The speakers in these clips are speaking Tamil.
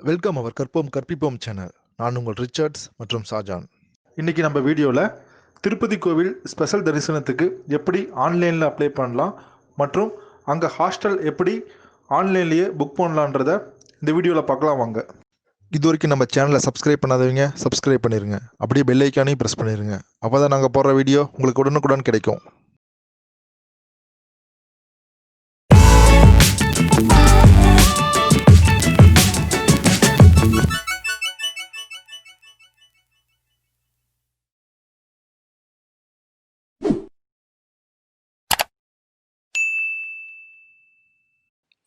வெல்கம் அவர் கற்போம் கற்பிப்போம் சேனல். நான் உங்கள் ரிச்சர்ட்ஸ் மற்றும் ஷாஜான். இன்றைக்கி நம்ம வீடியோவில் திருப்பதி கோவில் ஸ்பெஷல் தரிசனத்துக்கு எப்படி ஆன்லைனில் அப்ளை பண்ணலாம் மற்றும் அங்கே ஹாஸ்டல் எப்படி ஆன்லைன்லேயே புக் பண்ணலான்றதை இந்த வீடியோவில் பார்க்கலாம் வாங்க. இது வரைக்கும் நம்ம சேனலை சப்ஸ்கிரைப் பண்ணாதவங்க சப்ஸ்கிரைப் பண்ணிடுங்க. அப்படியே பெல் ஐக்கானையும் ப்ரெஸ் பண்ணிடுங்க. அப்போ தான் நாங்கள் போடுற வீடியோ உங்களுக்கு உடனுக்குடன் கிடைக்கும்.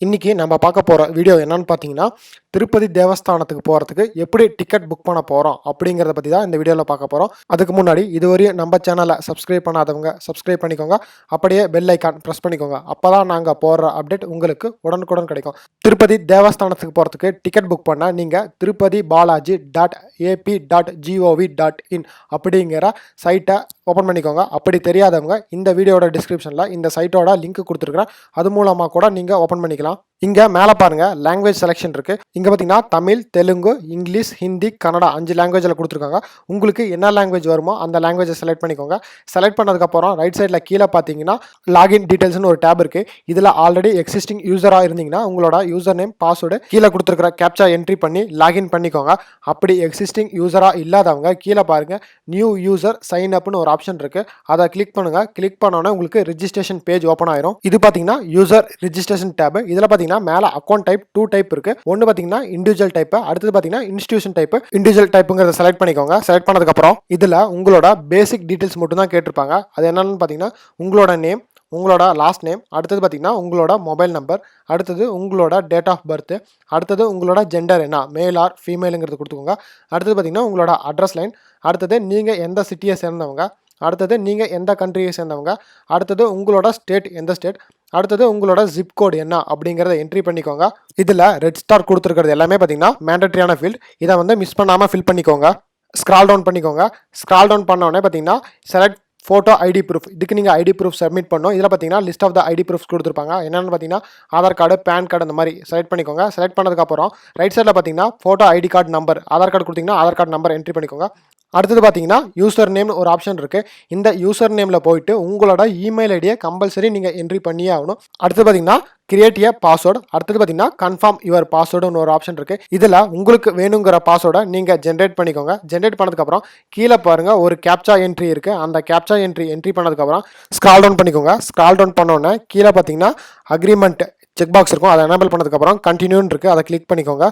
இன்றைக்கி நம்ம பார்க்க போகிற வீடியோ என்னன்னு பார்த்தீங்கன்னா, திருப்பதி தேவஸ்தானத்துக்கு போகிறதுக்கு எப்படி டிக்கெட் புக் பண்ண போகிறோம் அப்படிங்கிறத பற்றி தான் இந்த வீடியோவில் பார்க்க போகிறோம். அதுக்கு முன்னாடி இதுவரையும் நம்ம சேனலை சப்ஸ்கிரைப் பண்ணாதவங்க சப்ஸ்கிரைப் பண்ணிக்கோங்க. அப்படியே பெல் ஐக்கான் ப்ரெஸ் பண்ணிக்கோங்க. அப்போ தான் நாங்கள் போடுற அப்டேட் உங்களுக்கு உடனுக்குடன் கிடைக்கும். திருப்பதி தேவஸ்தானத்துக்கு போகிறதுக்கு டிக்கெட் புக் பண்ண நீங்கள் tirupatibalaji.ap.gov.in அப்படிங்கிற சைட்டை ஓப்பன் பண்ணிக்கோங்க. அப்படி தெரியாதவங்க இந்த வீடியோட டிஸ்கிரிப்ஷனில் இந்த சைட்டோட லிங்க் கொடுத்துருக்குறேன். அது மூலமாக கூட நீங்கள் ஓப்பன் பண்ணிக்கலாம். இங்கே மேலே பாருங்கள் லாங்குவேஜ் செலெக்ஷன் இருக்குது. இங்கே பார்த்தீங்கன்னா தமிழ், தெலுங்கு, இங்கிலீஷ், ஹிந்தி, கன்னடா 5 லாங்குவேஜில் கொடுத்துருக்காங்க. உங்களுக்கு என்ன லாங்குவேஜ் வருமோ அந்த லாங்குவேஜை செலக்ட் பண்ணிக்கோங்க. செலக்ட் பண்ணதுக்கப்புறம் ரைட் சைடில் கீழே பார்த்தீங்கன்னா லாகின் டீட்டெயில்ஸ்னு ஒரு டேப் இருக்குது. இதில் ஆல்ரெடி எக்ஸிஸ்டிங் யூசராக இருந்தீங்கன்னா உங்களோட யூசர் நேம் பாஸ்வேர்டு கீழே கொடுத்துருக்கிற கேப்சா என்ட்ரி பண்ணி லாகின் பண்ணிக்கோங்க. அப்படி எக்ஸிஸ்டிங் யூசராக இல்லாதவங்க கீழே பாருங்கள் நியூ யூசர் சைன் அப்னு ஒரு ஆப்ஷன் இருக்குது. அதை கிளிக் பண்ணுங்கள். கிளிக் பண்ணோன்னே உங்களுக்கு ரிஜிஸ்ட்ரேஷன் பேஜ் ஓப்பன் ஆயிரும். இது பார்த்தீங்கன்னா யூசர் ரிஜிஸ்ட்ரேஷன் டேப். இதில் பார்த்தீங்கன்னா மேலே அக்கௌண்ட் டைப் 2 டைப் இருக்கு. ஒன்று பார்த்தீங்கன்னா இண்டிவிஜுவல் டைப், அடுத்தது பார்த்தீங்கன்னா இன்ஸ்டிடியூஷன் டைப். இண்டிவிஜுவல் டைப்புங்கிறத செலக்ட் பண்ணிக்கோங்க. செலக்ட் பண்ணதுக்கப்புறம் இதில் உங்களோட பேசிக் டீட்டெயில்ஸ் மட்டும் தான் கேட்டிருப்பாங்க. அது என்னன்னு பார்த்தீங்கன்னா உங்களோட நேம், உங்களோட லாஸ்ட் நேம், அடுத்தது பார்த்தீங்கன்னா உங்களோட மொபைல் நம்பர், அடுத்தது உங்களோட டேட் ஆஃப் பர்த், அடுத்தது உங்களோட ஜெண்டர் என்ன மேல் ஆர் ஃபீமேலுங்கிறது கொடுத்துக்கோங்க. அடுத்தது பார்த்தீங்கன்னா உங்களோட அட்ரஸ் லைன், அடுத்தது நீங்கள் எந்த சிட்டியை சேர்ந்தவங்க, அடுத்தது நீங்கள் எந்த கண்ட்ரியை சேர்ந்தவங்க, அடுத்தது உங்களோட ஸ்டேட் எந்த ஸ்டேட், அடுத்தது உங்களோட ஜிப் கோட் என்ன அப்படிங்கிறத என்ட்ரி பண்ணிக்கோங்க. இதில் ரெட் ஸ்டார் கொடுத்துருக்கிறது எல்லாமே பார்த்தீங்கன்னா மேண்டட்ரியான ஃபீல்ட். இதை வந்து மிஸ் பண்ணாமல் ஃபில் பண்ணிக்கோங்க. ஸ்க்ரால் டவுன் பண்ணிக்கோங்க. ஸ்க்ரால் டவுன் பண்ணோடனே பார்த்தீங்கன்னா செலக்ட் ஃபோட்டோ ஐடி ப்ரூஃப். இதுக்கு நீங்கள் ஐடி ப்ரூஃப் சப்மிட் பண்ணணும். இதில் பார்த்தீங்கன்னா list of the ID proofs கொடுத்துருப்பாங்க. என்னென்னு பார்த்தீங்கன்னா ஆதார் கார்டு, பேன் கார்டு அந்த மாதிரி செலக்ட் பண்ணிக்கோங்க. செலக்ட் பண்ணதுக்கப்புறம் ரைட் சைடில் பார்த்தீங்கன்னா photo ID card number, Aadhaar card கொடுத்தீங்கன்னா ஆதார் கார்டு நம்பர் என்ட்ரி பண்ணிக்கோங்க. அடுத்தது பார்த்தீங்கன்னா யூசர் நேம்னு ஒரு ஆப்ஷன் இருக்குது. இந்த யூசர் நேமில் போயிட்டு உங்களோட இமெயில் ஐடியை கம்பல்சரி நீங்கள் என்ட்ரி பண்ணியே ஆகணும். அடுத்தது பார்த்தீங்கன்னா கிரியேட் ஏ பாஸ்வேர்டு. அடுத்தது பார்த்தீங்கன்னா கன்ஃபார்ம் யுவர் பாஸ்வேர்டுன்னு ஒரு ஆப்ஷன் இருக்குது. இதில் உங்களுக்கு வேணுங்கிற பாஸ்வேர்டை நீங்கள் ஜென்ரேட் பண்ணிக்கோங்க. ஜென்ரேட் பண்ணதுக்கப்புறம் கீழே பாருங்கள் ஒரு கேப்சா என்ட்ரி இருக்குது. அந்த கேப்சா என்ட்ரி பண்ணதுக்கப்புறம் ஸ்க்ரால் டவுன் பண்ணிக்கோங்க. ஸ்க்ரால் டவுன் பண்ணோன்னே கீழே பார்த்தீங்கன்னா அக்ரிமெண்ட் செக் பாக்ஸ் இருக்கும். அதை எனேபிள் பண்ணதுக்கப்புறம் கண்டினியூன்னு இருக்குது. அதை கிளிக் பண்ணிக்கோங்க.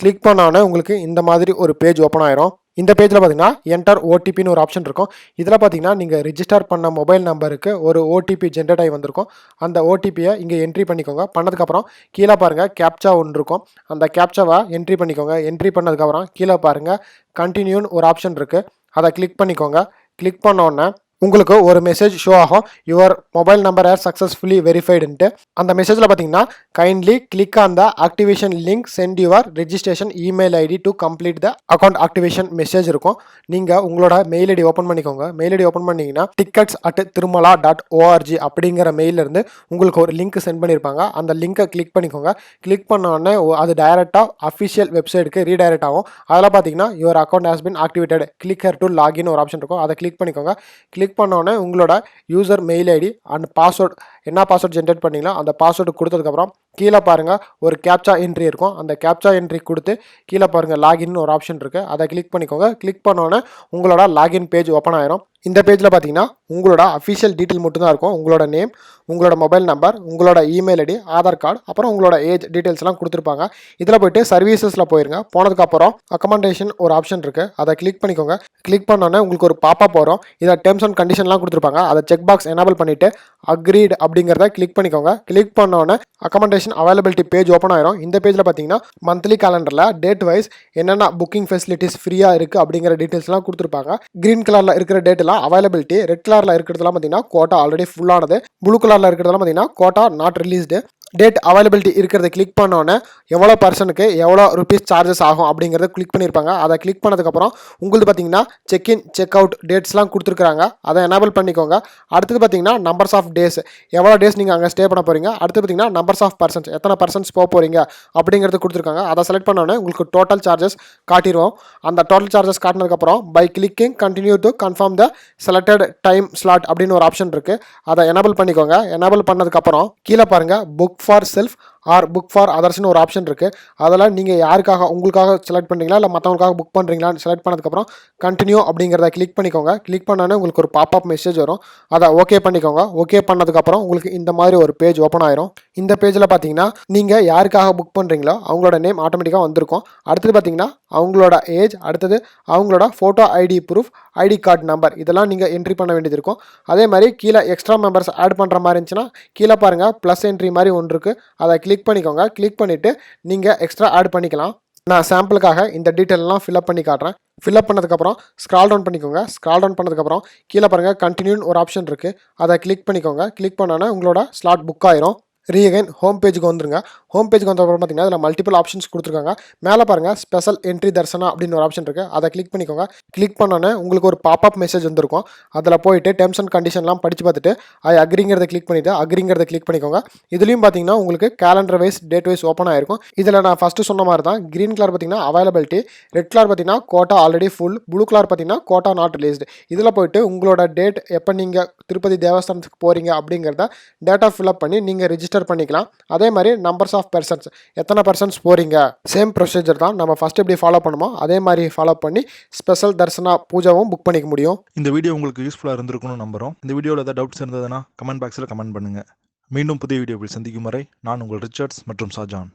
கிளிக் பண்ணோன்னே உங்களுக்கு இந்த மாதிரி ஒரு பேஜ் ஓப்பன் ஆயிரும். இந்த பேஜில் பார்த்தீங்கன்னா என்டர் ஓடிபின்னு ஒரு ஆப்ஷன் இருக்கும். இதில் பார்த்தீங்கன்னா நீங்கள் ரிஜிஸ்டர் பண்ண மொபைல் நம்பருக்கு ஒரு ஓடிபி ஜென்ரேட் ஆகி வந்திருக்கும். அந்த ஓடிபியை இங்கே என்ட்ரி பண்ணிக்கோங்க. பண்ணதுக்கப்புறம் கீழே பாருங்கள் கேப்சா ஒன்று இருக்கும். அந்த கேப்சாவை என்ட்ரி பண்ணிக்கோங்க. என்ட்ரி பண்ணதுக்கப்புறம் கீழே பாருங்கள் கண்டினியூன்னு ஒரு ஆப்ஷன் இருக்குது. அதை கிளிக் பண்ணிக்கோங்க. கிளிக் பண்ணோன்னே உங்களுக்கு ஒரு மெசேஜ் ஷோ ஆகும், your mobile number are successfully வெரிஃபைடுன்ட்டு. அந்த மெசேஜில் பார்த்தீங்கன்னா kindly click on the activation link, send your registration email ID to complete the account activation message இருக்கும். நீங்கள் உங்களோட மெயில் ஐடி ஓப்பன் பண்ணிக்கோங்க. மெயில் ஐடி ஓப்பன் பண்ணிங்கன்னா tickets@tirumala.org அப்படிங்கிற மெயிலிருந்து உங்களுக்கு ஒரு லிங்க் சென்ட் பண்ணியிருப்பாங்க. அந்த லிங்கை கிளிக் பண்ணிக்கோங்க. கிளிக் பண்ணோடனே அது டைரெக்டாக அஃபிஷியல் வெப்சைட்டுக்கு ரீடைரக்ட் ஆகும். அதில் பார்த்தீங்கன்னா your account has been activated, click here to login ஒரு ஆப்ஷன் இருக்கும். அதை கிளிக் பண்ணிக்கோங்க. கிளிக் பண்ணோன்னே உங்களோட user mail ID and password என்ன பாஸ்வேர்டு ஜென்ரேட் பண்ணீங்களோ அந்த பாஸ்வேர்டு கொடுத்ததுக்கப்புறம் கீழே பாருங்கள் ஒரு கேப்சா என்ட்ரி இருக்கும். அந்த கேப்சா என்ட்ரி கொடுத்து கீழே பாருங்கள் லாகின் ஒரு ஆப்ஷன் இருக்குது. அதை கிளிக் பண்ணிக்கோங்க. கிளிக் பண்ணோன்னே உங்களோட லாகின் பேஜ் ஓப்பன் ஆயிரும். இந்த பேஜில் பார்த்தீங்கன்னா உங்களோட அஃபிஷியல் டீட்டெயில் மட்டும்தான் இருக்கும். உங்களோட நேம், உங்களோட மொபைல் நம்பர், உங்களோட இமெயில் ஐடி, ஆதார் கார்டு, அப்புறம் உங்களோட ஏஜ் டீட்டெயில்ஸ்லாம் கொடுத்துருப்பாங்க. இதில் போய்ட்டு சர்வீசஸில் போயிருங்க. போனதுக்கப்புறம் அக்கமெண்டேஷன் ஒரு ஆப்ஷன் இருக்குது. அதை கிளிக் பண்ணிக்கோங்க. கிளிக் பண்ணோன்னே உங்களுக்கு ஒரு பாப்பா போகிறோம். இதில் டெர்ம்ஸ் அண்ட் கண்டிஷன்லாம் கொடுத்துருப்பாங்க. அதை செக் பாக்ஸ் எனேபிள் பண்ணிவிட்டு அக்ரீட் அப்படிங்கிறத கிளிக் பண்ணிக்கோங்க. கிளிக் பண்ணோன்னே அக்கமெண்டேஷன் அவைலபிலிட்டி பேஜ் ஓப்பன் ஆயிரும். இந்த பேஜில் பார்த்தீங்கன்னா மந்த்லி கேலண்டரில் டேட் வைஸ் என்னென்ன புக்கிங் ஃபெசிலிட்டிஸ் ஃப்ரீயாக இருக்குது அப்படிங்கிற டீட்டெயில்ஸ்லாம் கொடுத்துருப்பாங்க. க்ரீன் கலரில் இருக்கிற டேட்டில் அவைலபிலிட்டி, ரெட் கலரில் இருக்கிறதுலாம் பார்த்தீங்கன்னா கோட்டா ஆல்ரெடி ஃபுல்லானது, ப்ளூ கலரில் இருக்கிறதுலாம் பார்த்தீங்கன்னா quota not released. Date availability இருக்கிறத கிளிக் பண்ணோன்னே எவ்வளோ பர்சனுக்கு எவ்வளோ ருபீஸ் சார்ஜஸ் ஆகும் அப்படிங்கிறத கிளிக் பண்ணியிருப்பாங்க. அதை கிளிக் பண்ணதுக்கப்புறம் உங்களுக்கு பார்த்தீங்கன்னா செக்இன் செக் அவுட் டேட்ஸ்லாம் கொடுத்துருக்காங்க. அதை எனேபிள் பண்ணிக்கோங்க. அடுத்தது பார்த்தீங்கன்னா நம்பர்ஸ் ஆஃப் டேஸ், எவ்வளோ டேஸ் நீங்கள் அங்கே ஸ்டே பண்ண போகிறீங்க. அடுத்து பார்த்தீங்கன்னா நம்பர்ஸ் ஆஃப் பர்சன்ஸ், எத்தனை பர்சன்ஸ் போக போகிறீங்க அப்படிங்கிறது கொடுத்துருக்காங்க. அதை செலக்ட் பண்ணோன்னே உங்களுக்கு டோட்டல் சார்ஜஸ் காட்டிடுவோம். அந்த டோட்டல் சார்ஜஸ் காட்டினதுக்கப்புறம் by clicking continue to confirm the selected time slot அப்படின்னு ஒரு ஆப்ஷன் இருக்குது. அதை எனேபிள் பண்ணிக்கோங்க. எனேபிள் பண்ணதுக்கப்புறம் கீழே பாருங்கள் book for self or book for அதர்ஸ்னு ஒரு ஆப்ஷன் இருக்குது. அதெல்லாம் நீங்கள் யாருக்காக, உங்களுக்காக செலக்ட் பண்ணுறீங்களா இல்லை மற்றவங்களுக்காக புக் பண்ணுறீங்களான்னு செலக்ட் பண்ணதுக்கப்புறம் கண்டினியூ அப்படிங்கிறத கிளிக் பண்ணிக்கோங்க. கிளிக் பண்ணோன்னே உங்களுக்கு ஒரு பாப்அப் மெசேஜ் வரும். அதை ஓகே பண்ணிக்கோங்க. ஓகே பண்ணதுக்கப்புறம் உங்களுக்கு இந்த மாதிரி ஒரு பேஜ் ஓப்பன் ஆயிரும். இந்த பேஜில் பார்த்தீங்கன்னா நீங்கள் யாருக்காக புக் பண்ணுறீங்களோ அவங்களோட நேம் ஆட்டோமேட்டிக்காக வந்திருக்கும். அடுத்தது பார்த்தீங்கன்னா அவங்களோட ஏஜ், அடுத்தது அவங்களோட photo ID proof, ID card number, இதெல்லாம் நீங்கள் என்ட்ரி பண்ண வேண்டியது இருக்கும். அதே மாதிரி கீழே எக்ஸ்ட்ரா மெம்பர்ஸ் ஆட் பண்ணுற மாதிரி இருந்துச்சுன்னா கீழே பாருங்கள் ப்ளஸ் என்ட்ரி மாதிரி ஒன்று இருக்குது. அதை கிளிக் பண்ணிக்கோங்க. கிளிக் பண்ணிவிட்டு நீங்கள் எக்ஸ்ட்ரா ஆட் பண்ணிக்கலாம். நான் சாம்பிளுக்காக இந்த டீட்டெயிலெலாம் ஃபில்அப் பண்ணி காட்டுறேன். ஃபில்அப் பண்ணதுக்கப்புறம் ஸ்க்ரால் டவுன் பண்ணிக்கோங்க. ஸ்க்ரால் டவுன் பண்ணதுக்கப்புறம் கீழே பாருங்கள் கண்டினியூன்னு ஒரு ஆப்ஷன் இருக்குது. அதை கிளிக் பண்ணிக்கோங்க. கிளிக் பண்ணோன்னே உங்களோட ஸ்லாட் புக் ஆயிரும். ரீஅகைன் ஹோம் பேஜுக்கு வந்துருங்க. ஹோம் பேஜுக்கு வந்தப்பறம் பார்த்தீங்கன்னா அதில் மல்டிபிள் ஆப்ஷன்ஸ் கொடுத்துருக்காங்க. மேலே பாருங்கள் ஸ்பெஷல் என்ட்ரி தர்சனா அப்படின்னு ஒரு ஆப்ஷன் இருக்குது. அதை கிளிக் பண்ணிக்கோங்க. கிளிக் பண்ணோன்னே உங்களுக்கு ஒரு பாப்அப் மெசேஜ் வந்திருக்கும். அதில் போயிட்டு டெர்ம்ஸ் அண்ட் கண்டிஷன்லாம் படித்து பார்த்துட்டு அது அக்ரிங்கிறத கிளிக் பண்ணிவிட்டு அக்ரிங்கிறத கிளிக் பண்ணிக்கோங்க. இதுலேயும் பார்த்தீங்கன்னா உங்களுக்கு calendar wise date wise open ஆயிருக்கும். இதில் நான் ஃபஸ்ட்டு சொன்ன மாதிரி தான் க்ரீன் கலர் பார்த்தீங்கன்னா அவைலபிலிட்டி, ரெட் கலர் பார்த்தீங்கன்னா quota already full, blue colour பார்த்தீங்கன்னா கோட்டா நாட் ரிலீஸ்டு. இதில் போயிட்டு உங்களோட டேட் எப்போ நீங்கள் திருப்பதி தேவஸ்தானத்துக்கு போகிறீங்க அப்படிங்கிறத டேட்டா ஃபில்அப் பண்ணி நீங்கள் ரிஜிஸ்டர் பண்ணிக்கலாம். அதே மாதிரி நம்பர்ஸ் ஆஃப் பர்சன்ஸ், எத்தனை பர்சன்ஸ் போகிறீங்க, சேம் ப்ரொசீஜர் தான். நம்ம ஃபஸ்ட் எப்படி ஃபாலோ பண்ணுமோ அதே மாதிரி ஃபாலோ பண்ணி ஸ்பெஷல் தர்சனா பூஜாவும் புக் பண்ணிக்க முடியும். இந்த வீடியோ உங்களுக்கு யூஸ்ஃபுல்லாக இருந்திருக்கும்னு நம்புகிறோம். இந்த வீடியோவில் ஏதாவது டவுட்ஸ் இருந்ததுன்னா கமெண்ட் பாக்ஸில் கமெண்ட் பண்ணுங்கள். மீண்டும் புதிய வீடியோவில் சந்திக்கும் வரை நான் உங்கள் ரிச்சர்ட்ஸ் மற்றும் ஷாஜான்.